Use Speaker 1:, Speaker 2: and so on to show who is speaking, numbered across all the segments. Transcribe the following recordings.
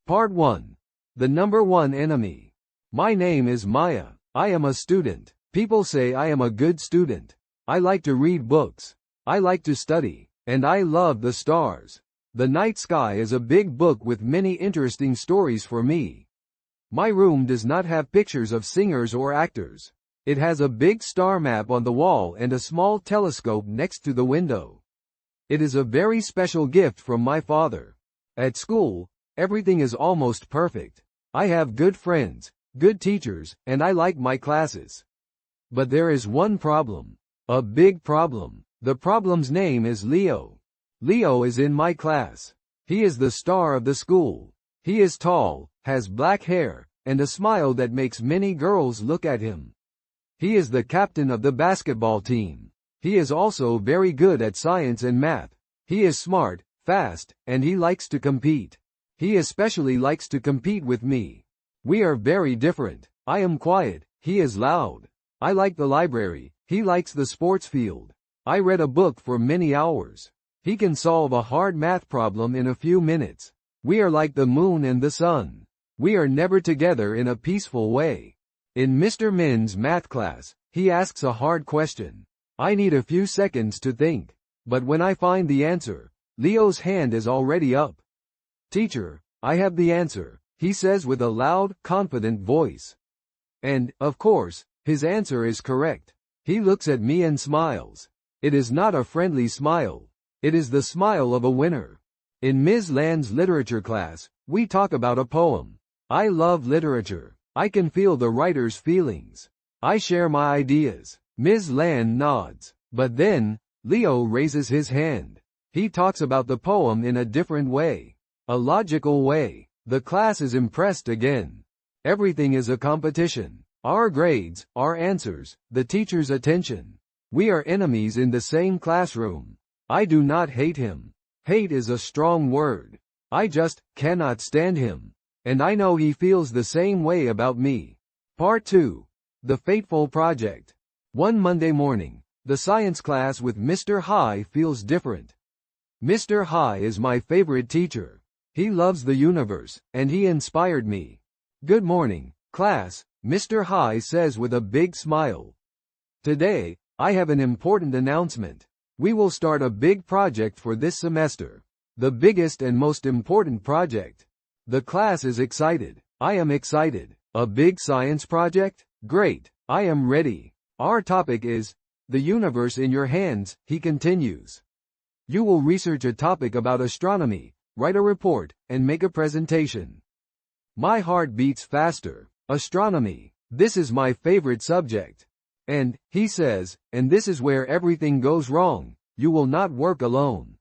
Speaker 1: Part 1. The number one enemy. My name is Maya. I am a student. People say I am a good student. I like to read books. I like to study. And I love the stars. The night sky is a big book with many interesting stories for me. My room does not have pictures of singers or actors. It has a big star map on the wall and a small telescope next to the window. It is a very special gift from my father. At school, everything is almost perfect. I have good friends, good teachers, and I like my classes. But there is one problem. A big problem. The problem's name is Leo. Leo is in my class. He is the star of the school. He is tall, has black hair, and a smile that makes many girls look at him. He is the captain of the basketball team. He is also very good at science and math. He is smart, fast, and he likes to compete. He especially likes to compete with me. We are very different. I am quiet, he is loud. I like the library, he likes the sports field. I read a book for many hours. He can solve a hard math problem in a few minutes. We are like the moon and the sun. We are never together in a peaceful way. In Mr. Min's math class, he asks a hard question. I need a few seconds to think. But when I find the answer, Leo's hand is already up. Teacher, I have the answer, he says with a loud, confident voice. And, of course, his answer is correct. He looks at me and smiles. It is not a friendly smile. It is the smile of a winner. In Ms. Land's literature class, we talk about a poem. I love literature. I can feel the writer's feelings. I share my ideas. Ms. Land nods. But then, Leo raises his hand. He talks about the poem in a different way. A logical way. The class is impressed again. Everything is a competition. Our grades, our answers, the teacher's attention. We are enemies in the same classroom. I do not hate him. Hate is a strong word. I just cannot stand him. And I know he feels the same way about me. Part 2. The Fateful Project. One Monday morning, the science class with Mr. Hai feels different. Mr. Hai is my favorite teacher. He loves the universe, and he inspired me. Good morning, class, Mr. Hai says with a big smile. Today, I have an important announcement. We will start a big project for this semester. The biggest and most important project. The class is excited. I am excited. A big science project? Great. I am ready. Our topic is the universe in your hands, he continues. You will research a topic about astronomy, write a report, and make a presentation. My heart beats faster. Astronomy. This is my favorite subject. And, he says, and this is where everything goes wrong, you will not work alone.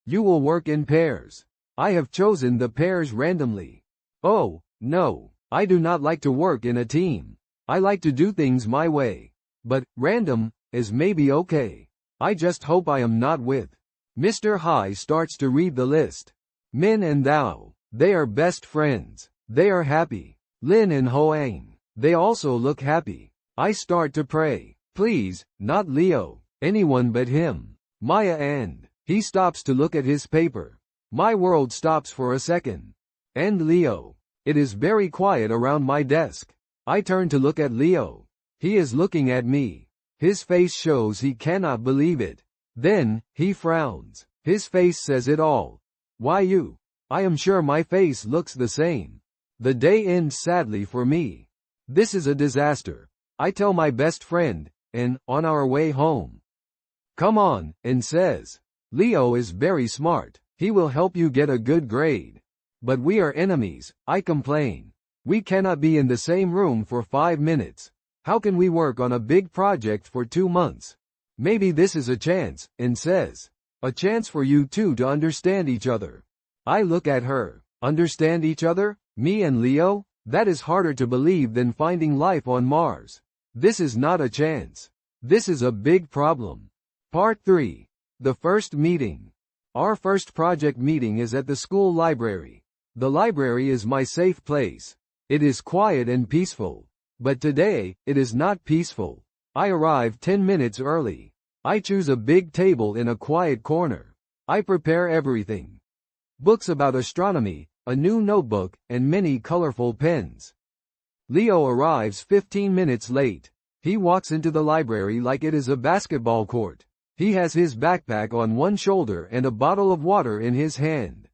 Speaker 1: You will work in pairs. I have chosen the pairs randomly. Oh, no, I do not like to work in a team. I like to do things my way. But, random, is maybe okay. I just hope I am not with. Mr. Hai starts to read the list. Min and Thao, they are best friends. They are happy. Lin and Hoang, they also look happy. I start to pray. Please, not Leo, anyone but him. Maya and, he stops to look at his paper. My world stops for a second. And Leo. It is very quiet around my desk. I turn to look at Leo. He is looking at me. His face shows he cannot believe it. Then, he frowns. His face says it all. Why you? I am sure my face looks the same. The day ends sadly for me. This is a disaster. I tell my best friend, and, on our way home. Come on, and says. Leo is very smart. He will help you get a good grade. But we are enemies, I complain. We cannot be in the same room for 5 minutes. How can we work on a big project for 2 months? Maybe this is a chance, and says. A chance for you two to understand each other. I look at her. Understand each other? Me and Leo? That is harder to believe than finding life on Mars. This is not a chance. This is a big problem. Part 3. The first meeting. Our first project meeting is at the school library. The library is my safe place. It is quiet and peaceful. But today, it is not peaceful. I arrive 10 minutes early. I choose a big table in a quiet corner. I prepare everything. Books about astronomy, a new notebook, and many colorful pens. Leo arrives 15 minutes late. He walks into the library like it is a basketball court. He has his backpack on one shoulder and a bottle of water in his hand.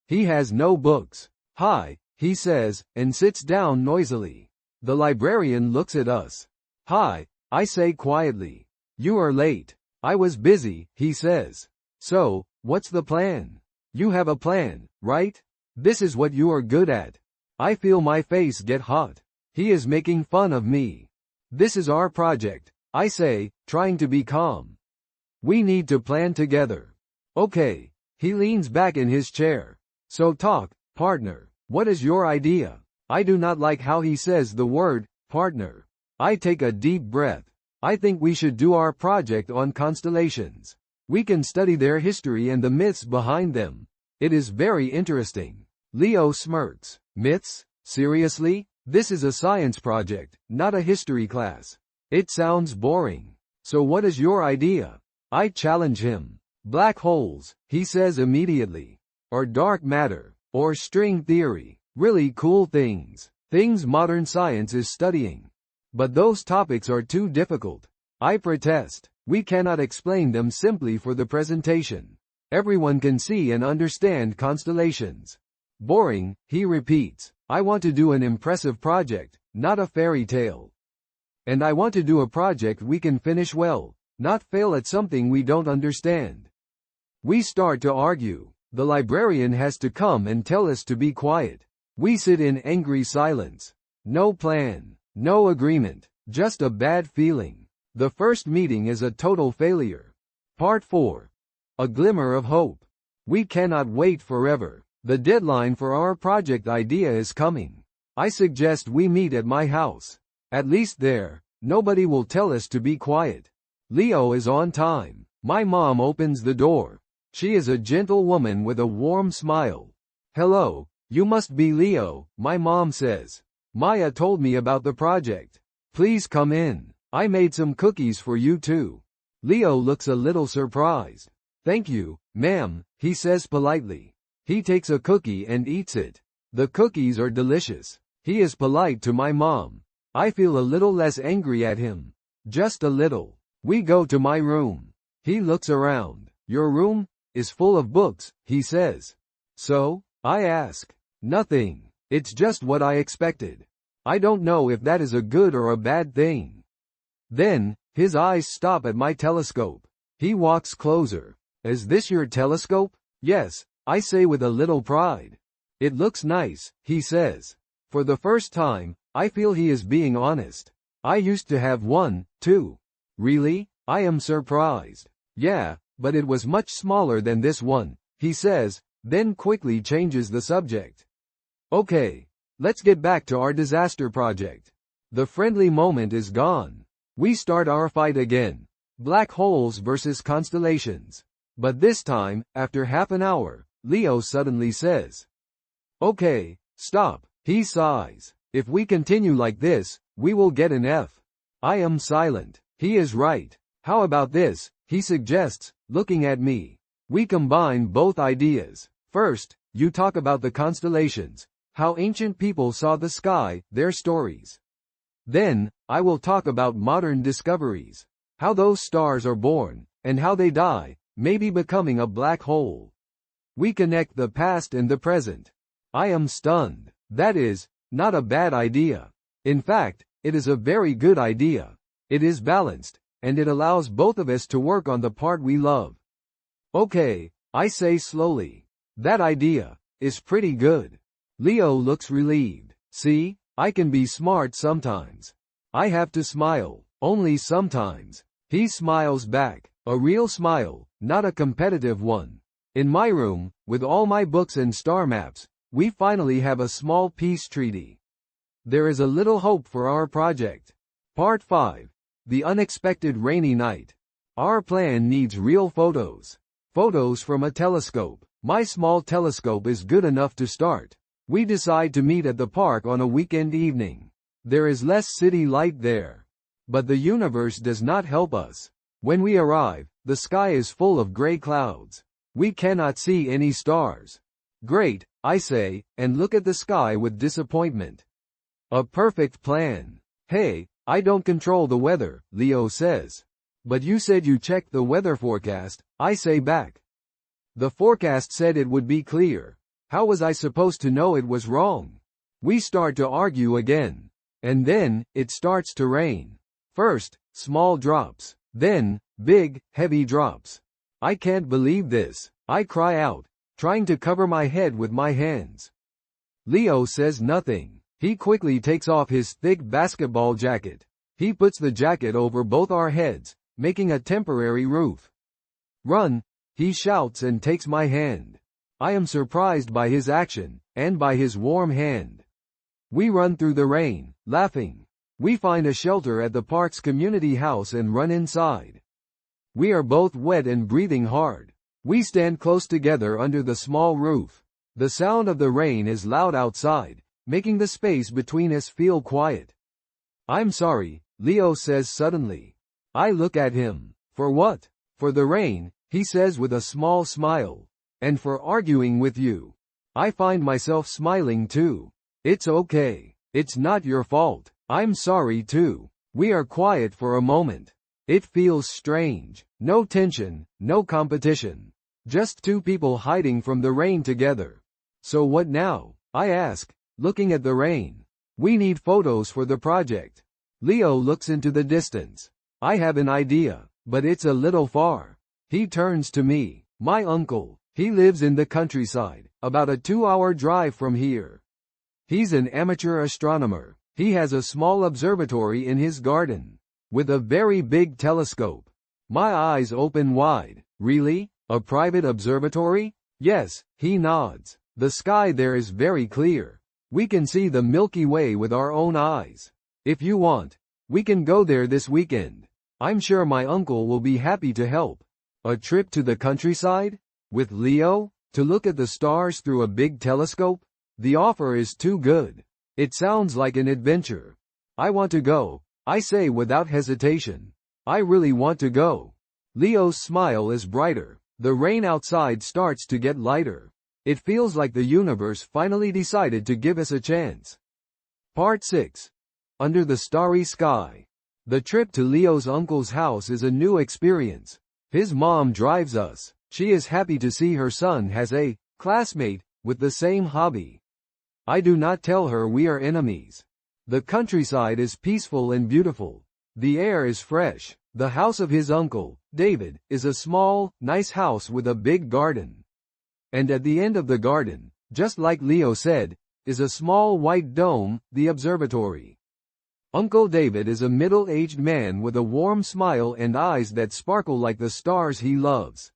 Speaker 1: He has no books. "Hi," he says, and sits down noisily. The librarian looks at us. "Hi," I say quietly. "You are late." "I was busy," he says. "So, what's the plan?" "You have a plan, right? This is what you are good at." I feel my face get hot. He is making fun of me. "This is our project," I say, trying to be calm. "We need to plan together." "Okay." He leans back in his chair. "So talk, partner. What is your idea?" I do not like how he says the word, partner. I take a deep breath. "I think we should do our project on constellations. We can study their history and the myths behind them. It is very interesting." Leo smirks. "Myths? Seriously? This is a science project, not a history class. It sounds boring. So what is your idea?" I challenge him. "Black holes," he says immediately. "Or dark matter. Or string theory. Really cool things. Things modern science is studying. But those topics are too difficult." I protest. "We cannot explain them simply for the presentation. Everyone can see and understand constellations." "Boring," he repeats. "I want to do an impressive project, not a fairy tale. And I want to do a project we can finish well, not fail at something we don't understand." We start to argue. The librarian has to come and tell us to be quiet. We sit in angry silence. No plan. No agreement. Just a bad feeling. The first meeting is a total failure. Part 4. A glimmer of hope. We cannot wait forever. The deadline for our project idea is coming. I suggest we meet at my house. At least there, nobody will tell us to be quiet. Leo is on time. My mom opens the door. She is a gentle woman with a warm smile. "Hello, you must be Leo," my mom says. "Maya told me about the project. Please come in. I made some cookies for you too." Leo looks a little surprised. "Thank you, ma'am," he says politely. He takes a cookie and eats it. The cookies are delicious. He is polite to my mom. I feel a little less angry at him. Just a little. We go to my room. He looks around. "Your room is full of books," he says. "So?" I ask. "Nothing. It's just what I expected. I don't know if that is a good or a bad thing." Then, his eyes stop at my telescope. He walks closer. "Is this your telescope?" "Yes," I say with a little pride. "It looks nice," he says. For the first time, I feel he is being honest. "I used to have one, too." "Really?" I am surprised. "Yeah, but it was much smaller than this one," he says, then quickly changes the subject. "Okay, let's get back to our disaster project." The friendly moment is gone. We start our fight again. Black holes versus constellations. But this time, after half an hour, Leo suddenly says, "Okay, stop." He sighs. "If we continue like this, we will get an F." I am silent. He is right. "How about this?" he suggests, looking at me. "We combine both ideas. First, you talk about the constellations, how ancient people saw the sky, their stories. Then, I will talk about modern discoveries, how those stars are born, and how they die, maybe becoming a black hole. We connect the past and the present." I am stunned. That is, not a bad idea. In fact, it is a very good idea. It is balanced, and it allows both of us to work on the part we love. "Okay," I say slowly. "That idea is pretty good." Leo looks relieved. "See, I can be smart sometimes." I have to smile, only sometimes. He smiles back, a real smile, not a competitive one. In my room, with all my books and star maps, we finally have a small peace treaty. There is a little hope for our project. Part 5. The unexpected rainy night. Our plan needs real photos. Photos from a telescope. My small telescope is good enough to start. We decide to meet at the park on a weekend evening. There is less city light there. But the universe does not help us. When we arrive, the sky is full of gray clouds. We cannot see any stars. Great, I say, and look at the sky with disappointment. A perfect plan. Hey, I don't control the weather, Leo says. But you said you checked the weather forecast, I say back. The forecast said it would be clear. How was I supposed to know it was wrong? We start to argue again. And then, it starts to rain. First, small drops. Then, big, heavy drops. I can't believe this, I cry out, trying to cover my head with my hands. Leo says nothing. He quickly takes off his thick basketball jacket. He puts the jacket over both our heads, making a temporary roof. Run, he shouts and takes my hand. I am surprised by his action, and by his warm hand. We run through the rain, laughing. We find a shelter at the park's community house and run inside. We are both wet and breathing hard. We stand close together under the small roof. The sound of the rain is loud outside, making the space between us feel quiet. I'm sorry, Leo says suddenly. I look at him. For what? For the rain, he says with a small smile. And for arguing with you. I find myself smiling too. It's okay. It's not your fault. I'm sorry too. We are quiet for a moment. It feels strange. No tension, no competition. Just two people hiding from the rain together. So what now? I ask, looking at the rain. We need photos for the project. Leo looks into the distance. I have an idea, but it's a little far. He turns to me. My uncle. He lives in the countryside, about a 2-hour drive from here. He's an amateur astronomer. He has a small observatory in his garden, with a very big telescope. My eyes open wide. Really? A private observatory? Yes, he nods. The sky there is very clear. We can see the Milky Way with our own eyes. If you want, we can go there this weekend. I'm sure my uncle will be happy to help. A trip to the countryside? With Leo? To look at the stars through a big telescope? The offer is too good. It sounds like an adventure. I want to go, I say without hesitation. I really want to go. Leo's smile is brighter. The rain outside starts to get lighter. It feels like the universe finally decided to give us a chance. Part 6. Under the starry sky. The trip to Leo's uncle's house is a new experience. His mom drives us. She is happy to see her son has a classmate with the same hobby. I do not tell her we are enemies. The countryside is peaceful and beautiful. The air is fresh. The house of his uncle, David, is a small, nice house with a big garden. And at the end of the garden, just like Leo said, is a small white dome, the observatory. Uncle David is a middle-aged man with a warm smile and eyes that sparkle like the stars he loves.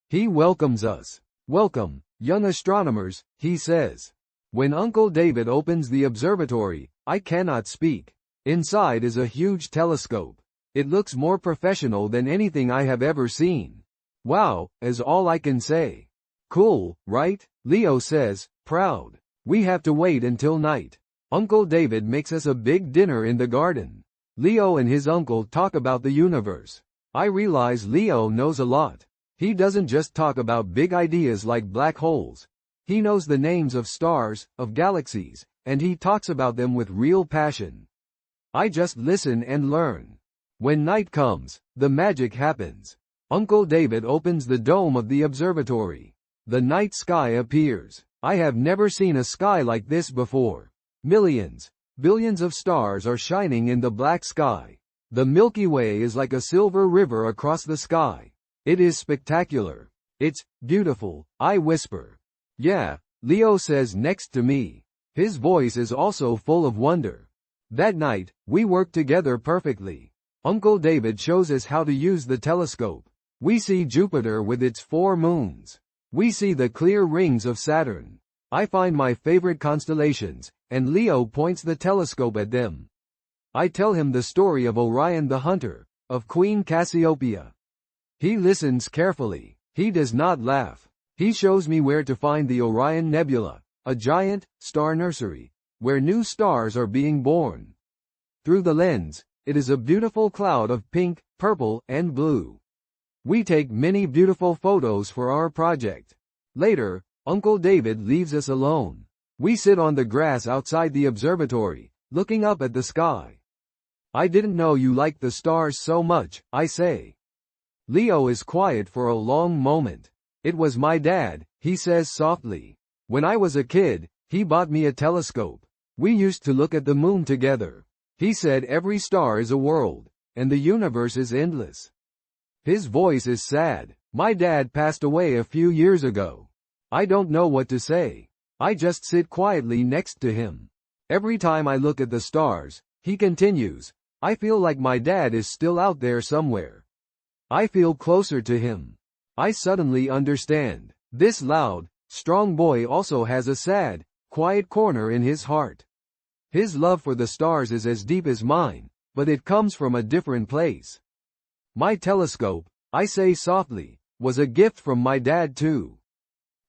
Speaker 1: He welcomes us. Welcome, young astronomers, he says. When Uncle David opens the observatory, I cannot speak. Inside is a huge telescope. It looks more professional than anything I have ever seen. Wow, is all I can say. Cool, right? Leo says, proud. We have to wait until night. Uncle David makes us a big dinner in the garden. Leo and his uncle talk about the universe. I realize Leo knows a lot. He doesn't just talk about big ideas like black holes. He knows the names of stars, of galaxies, and he talks about them with real passion. I just listen and learn. When night comes, the magic happens. Uncle David opens the dome of the observatory. The night sky appears. I have never seen a sky like this before. Millions, billions of stars are shining in the black sky. The Milky Way is like a silver river across the sky. It is spectacular. It's beautiful, I whisper. Yeah, Leo says next to me. His voice is also full of wonder. That night, we work together perfectly. Uncle David shows us how to use the telescope. We see Jupiter with its 4 moons. We see the clear rings of Saturn. I find my favorite constellations, and Leo points the telescope at them. I tell him the story of Orion the Hunter, of Queen Cassiopeia. He listens carefully. He does not laugh. He shows me where to find the Orion Nebula, a giant star nursery, where new stars are being born. Through the lens, it is a beautiful cloud of pink, purple, and blue. We take many beautiful photos for our project. Later, Uncle David leaves us alone. We sit on the grass outside the observatory, looking up at the sky. I didn't know you liked the stars so much, I say. Leo is quiet for a long moment. It was my dad, he says softly. When I was a kid, he bought me a telescope. We used to look at the moon together. He said every star is a world, and the universe is endless. His voice is sad. My dad passed away a few years ago. I don't know what to say. I just sit quietly next to him. Every time I look at the stars, he continues, I feel like my dad is still out there somewhere. I feel closer to him. I suddenly understand. This loud, strong boy also has a sad, quiet corner in his heart. His love for the stars is as deep as mine, but it comes from a different place. My telescope, I say softly, was a gift from my dad too.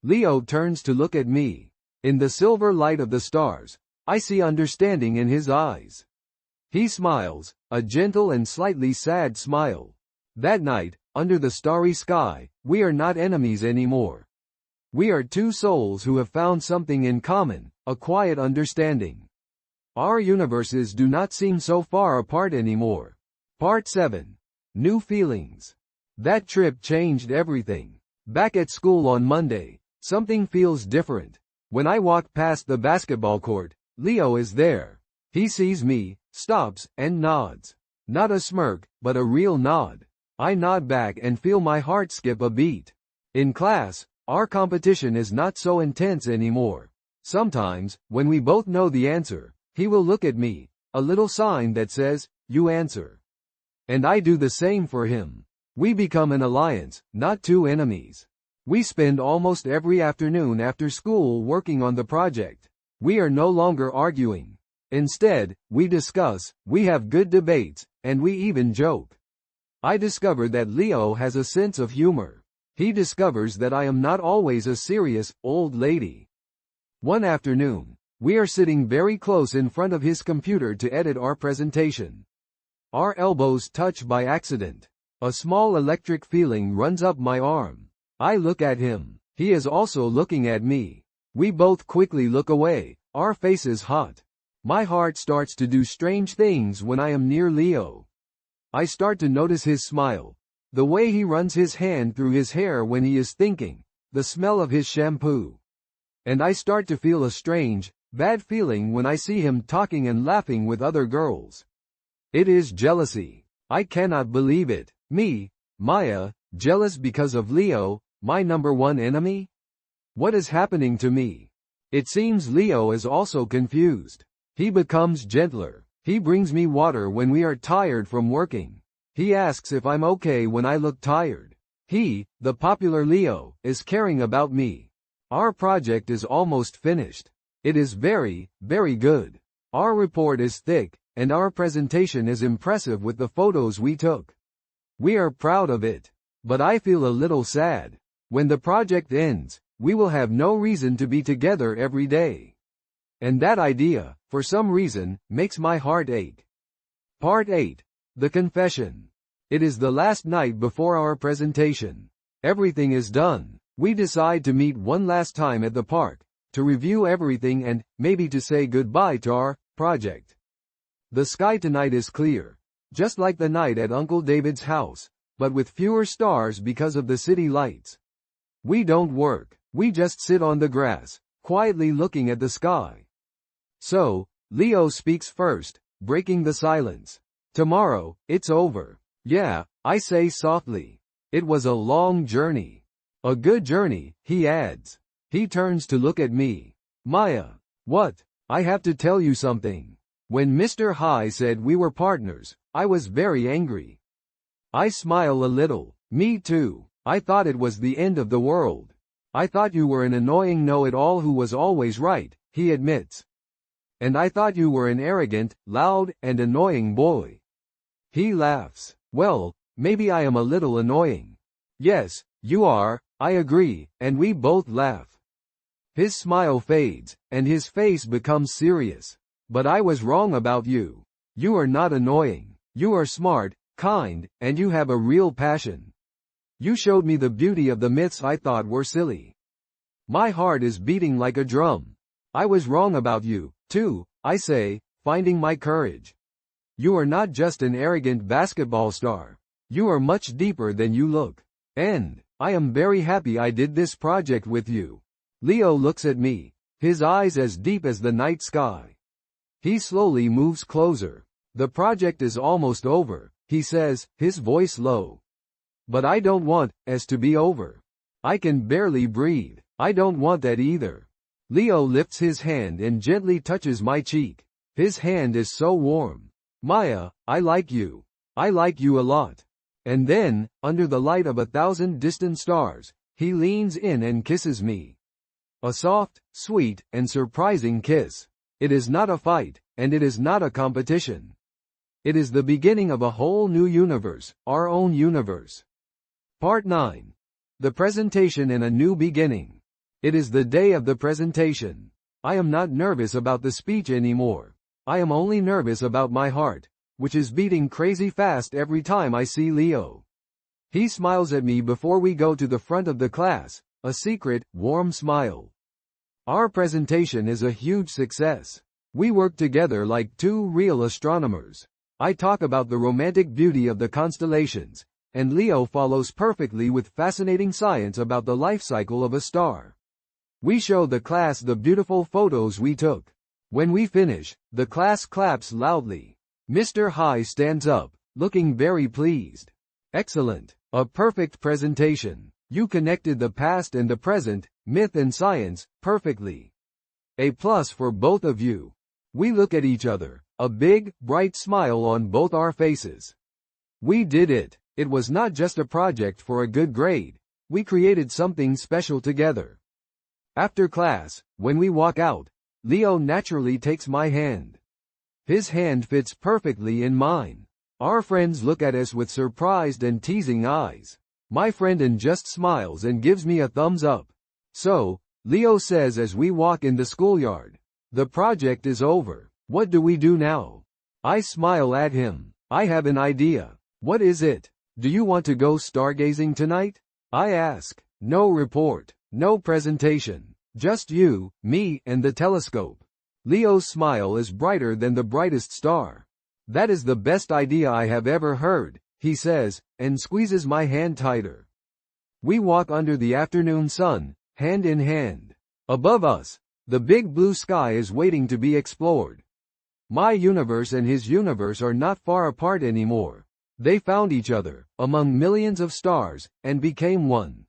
Speaker 1: Leo turns to look at me. In the silver light of the stars, I see understanding in his eyes. He smiles, a gentle and slightly sad smile. That night, under the starry sky, we are not enemies anymore. We are two souls who have found something in common, a quiet understanding. Our universes do not seem so far apart anymore. Part 7. New Feelings. That trip changed everything. Back at school on Monday, something feels different. When I walk past the basketball court, Leo is there. He sees me, stops, and nods. Not a smirk, but a real nod. I nod back and feel my heart skip a beat. In class, our competition is not so intense anymore. Sometimes, when we both know the answer, he will look at me, a little sign that says, you answer. And I do the same for him. We become an alliance, not two enemies. We spend almost every afternoon after school working on the project. We are no longer arguing. Instead, we discuss, we have good debates, and we even joke. I discover that Leo has a sense of humor. He discovers that I am not always a serious, old lady. One afternoon, we are sitting very close in front of his computer to edit our presentation. Our elbows touch by accident. A small electric feeling runs up my arm. I look at him. He is also looking at me. We both quickly look away, our faces hot. My heart starts to do strange things when I am near Leo. I start to notice his smile, the way he runs his hand through his hair when he is thinking, the smell of his shampoo. And I start to feel a strange, bad feeling when I see him talking and laughing with other girls. It is jealousy. I cannot believe it. Me, Maya, jealous because of Leo, my number one enemy? What is happening to me? It seems Leo is also confused. He becomes gentler. He brings me water when we are tired from working. He asks if I'm okay when I look tired. He, the popular Leo, is caring about me. Our project is almost finished. It is very, very good. Our report is thick, and our presentation is impressive with the photos we took. We are proud of it. But I feel a little sad. When the project ends, we will have no reason to be together every day. And that idea, for some reason, makes my heart ache. Part 8. The Confession. It is the last night before our presentation. Everything is done. We decide to meet one last time at the park, to review everything and, maybe to say goodbye to our project. The sky tonight is clear, just like the night at Uncle David's house, but with fewer stars because of the city lights. We don't work. We just sit on the grass, quietly looking at the sky. So, Leo speaks first, breaking the silence. Tomorrow, it's over. Yeah, I say softly. It was a long journey. A good journey, he adds. He turns to look at me. Maya. What? I have to tell you something. When Mr. High said we were partners, I was very angry. I smile a little. Me too. I thought it was the end of the world. I thought you were an annoying know-it-all who was always right, he admits. And I thought you were an arrogant, loud, and annoying boy. He laughs. Well, maybe I am a little annoying. Yes, you are, I agree, and we both laugh. His smile fades, and his face becomes serious. But I was wrong about you. You are not annoying. You are smart, kind, and you have a real passion. You showed me the beauty of the myths I thought were silly. My heart is beating like a drum. I was wrong about you, too, I say, finding my courage. You are not just an arrogant basketball star. You are much deeper than you look. And I am very happy I did this project with you. Leo looks at me, his eyes as deep as the night sky. He slowly moves closer. The project is almost over, he says, his voice low. But I don't want us to be over. I can barely breathe. I don't want that either. Leo lifts his hand and gently touches my cheek. His hand is so warm. Maya, I like you. I like you a lot. And then, under the light of 1,000 distant stars, he leans in and kisses me. A soft, sweet, and surprising kiss. It is not a fight, and it is not a competition. It is the beginning of a whole new universe, our own universe. Part 9. The presentation and a new beginning. It is the day of the presentation. I am not nervous about the speech anymore. I am only nervous about my heart, which is beating crazy fast every time I see Leo. He smiles at me before we go to the front of the class, a secret, warm smile. Our presentation is a huge success. We work together like two real astronomers. I talk about the romantic beauty of the constellations, and Leo follows perfectly with fascinating science about the life cycle of a star. We show the class the beautiful photos we took. When we finish, the class claps loudly. Mr. Hai stands up, looking very pleased. Excellent. A perfect presentation. You connected the past and the present, myth and science, perfectly. A plus for both of you. We look at each other, a big, bright smile on both our faces. We did it. It was not just a project for a good grade. We created something special together. After class, when we walk out, Leo naturally takes my hand. His hand fits perfectly in mine. Our friends look at us with surprised and teasing eyes. My friend just smiles and gives me a thumbs up. So, Leo says as we walk in the schoolyard, the project is over. What do we do now? I smile at him. I have an idea. What is it? Do you want to go stargazing tonight? I ask. No report. No presentation. Just you, me, and the telescope. Leo's smile is brighter than the brightest star. That is the best idea I have ever heard, he says, and squeezes my hand tighter. We walk under the afternoon sun, hand in hand. Above us, the big blue sky is waiting to be explored. My universe and his universe are not far apart anymore. They found each other, among millions of stars, and became one.